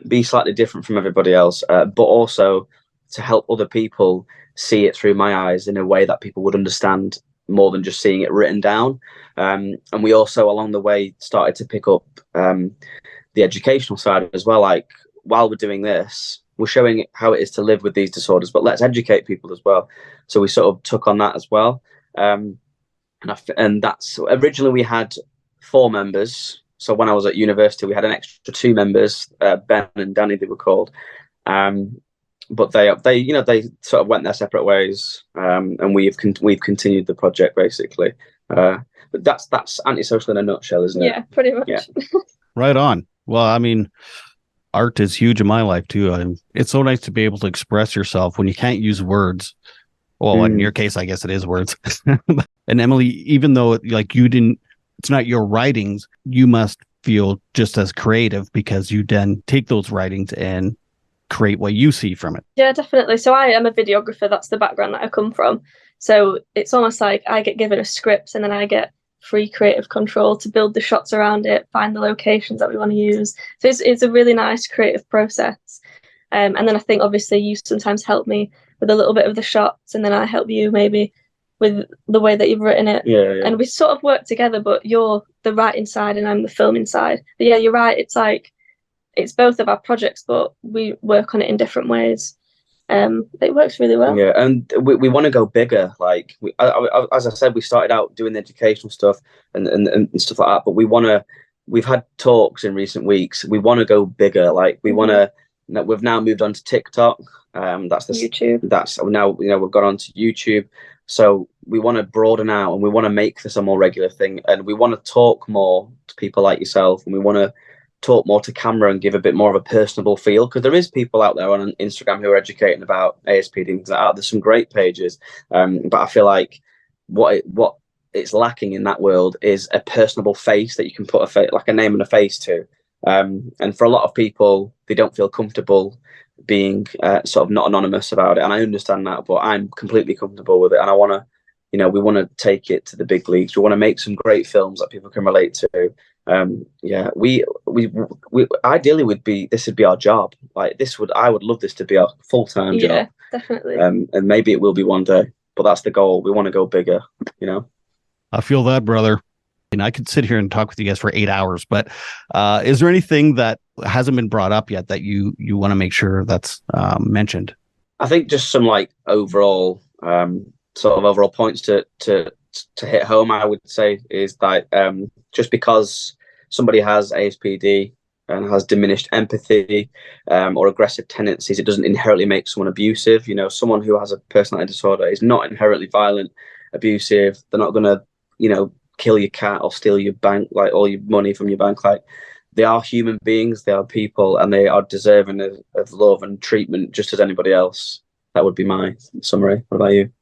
be slightly different from everybody else, but also to help other people see it through my eyes in a way that people would understand more than just seeing it written down. And we also, along the way, started to pick up the educational side as well. Like, while we're doing this, we're showing how it is to live with these disorders, but let's educate people as well. So we sort of took on that as well. And that's originally we had 4 members. So when I was at university, we had an extra 2 members, Ben and Danny, they were called. But they sort of went their separate ways, and we've continued the project basically. But that's Antisocial in a nutshell, isn't it? Yeah, pretty much. Yeah. Right on. Well, I mean, art is huge in my life too. It's so nice to be able to express yourself when you can't use words. Well, in your case, I guess it is words. And Emily, even though it's not your writings, you must feel just as creative because you then take those writings and create what you see from it. Yeah, definitely. So I am a videographer. That's the background that I come from. So it's almost like I get given a script and then I get free creative control to build the shots around it, find the locations that we want to use. So it's a really nice creative process. And then I think obviously you sometimes help me with a little bit of the shots, and then I help you maybe with the way that you've written it. Yeah. And we sort of work together, but you're the writing side and I'm the filming side. But yeah, you're right. It's like, it's both of our projects, but we work on it in different ways. It works really well. Yeah, and we want to go bigger. Like, as I said, we started out doing the educational stuff and stuff like that, but we've had talks in recent weeks. We want to go bigger. Like, we want to. We've now moved on to TikTok. That's YouTube. That's now we've gone on to YouTube. So we want to broaden out and we want to make this a more regular thing, and we want to talk more to people like yourself, and we want to talk more to camera and give a bit more of a personable feel, because there is people out there on Instagram who are educating about ASPD and things like that. There's some great pages, but I feel like what it's lacking in that world is a personable face that you can put like a name and a face to. And for a lot of people, they don't feel comfortable being sort of not anonymous about it, and I understand that, but I'm completely comfortable with it, and I want to, we want to take it to the big leagues. We want to make some great films that people can relate to. We ideally this would be our job. Like, I would love this to be our full-time job. Yeah, definitely. And maybe it will be one day, but that's the goal. We want to go bigger, I feel that, brother. And I could sit here and talk with you guys for 8 hours, but is there anything that hasn't been brought up yet that you want to make sure that's mentioned? I think just some like overall points to hit home, I would say, is that just because somebody has ASPD and has diminished empathy or aggressive tendencies, it doesn't inherently make someone abusive. Someone who has a personality disorder is not inherently violent, abusive. They're not going to, kill your cat or steal your bank, like all your money from your bank. Like, they are human beings, they are people, and they are deserving of love and treatment just as anybody else. That would be my summary. What about you?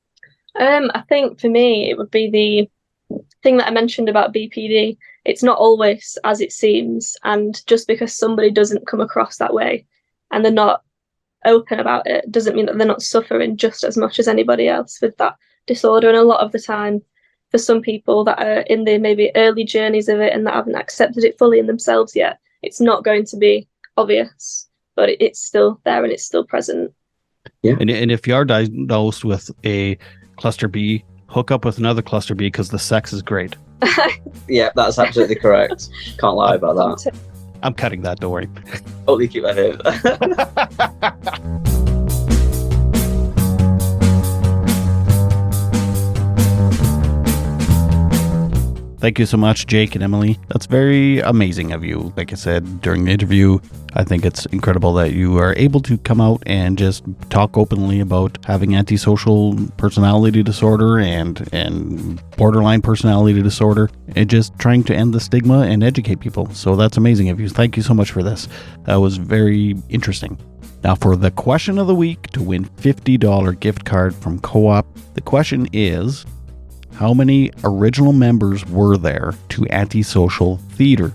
I think for me, it would be the thing that I mentioned about BPD. It's not always as it seems, and just because somebody doesn't come across that way and they're not open about it doesn't mean that they're not suffering just as much as anybody else with that disorder. And a lot of the time, for some people that are in the maybe early journeys of it and that haven't accepted it fully in themselves yet, it's not going to be obvious, but it's still there and it's still present. Yeah. And if you are diagnosed with a cluster B, hook up with another cluster B because the sex is great. Yeah, that's absolutely correct. Can't lie about that. I'm cutting that, don't worry. Totally keep that in. Thank you so much, Jake and Emily. That's very amazing of you. Like I said during the interview, I think it's incredible that you are able to come out and just talk openly about having antisocial personality disorder and borderline personality disorder, and just trying to end the stigma and educate people. So that's amazing of you. Thank you so much for this. That was very interesting. Now for the question of the week to win $50 gift card from Co-op, the question is, how many original members were there to Antisocial Theater?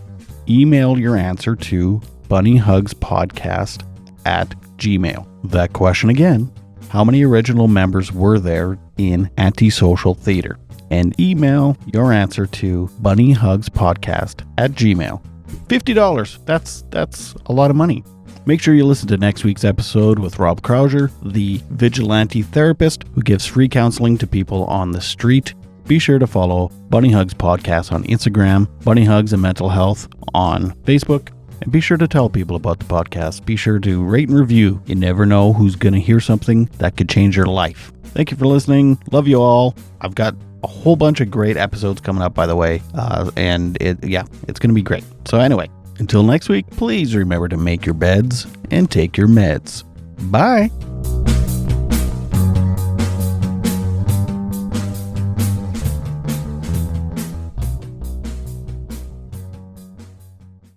Email your answer to bunnyhugspodcast@gmail. That question again, how many original members were there in Antisocial Theater? And email your answer to bunnyhugspodcast@gmail. $50. That's a lot of money. Make sure you listen to next week's episode with Rob Krauser, the vigilante therapist who gives free counseling to people on the street. Be sure to follow Bunny Hugs Podcast on Instagram, Bunny Hugs and Mental Health on Facebook, and be sure to tell people about the podcast. Be sure to rate and review. You never know who's going to hear something that could change your life. Thank you for listening. Love you all. I've got a whole bunch of great episodes coming up, by the way, and it's going to be great. So anyway, until next week, please remember to make your beds and take your meds. Bye.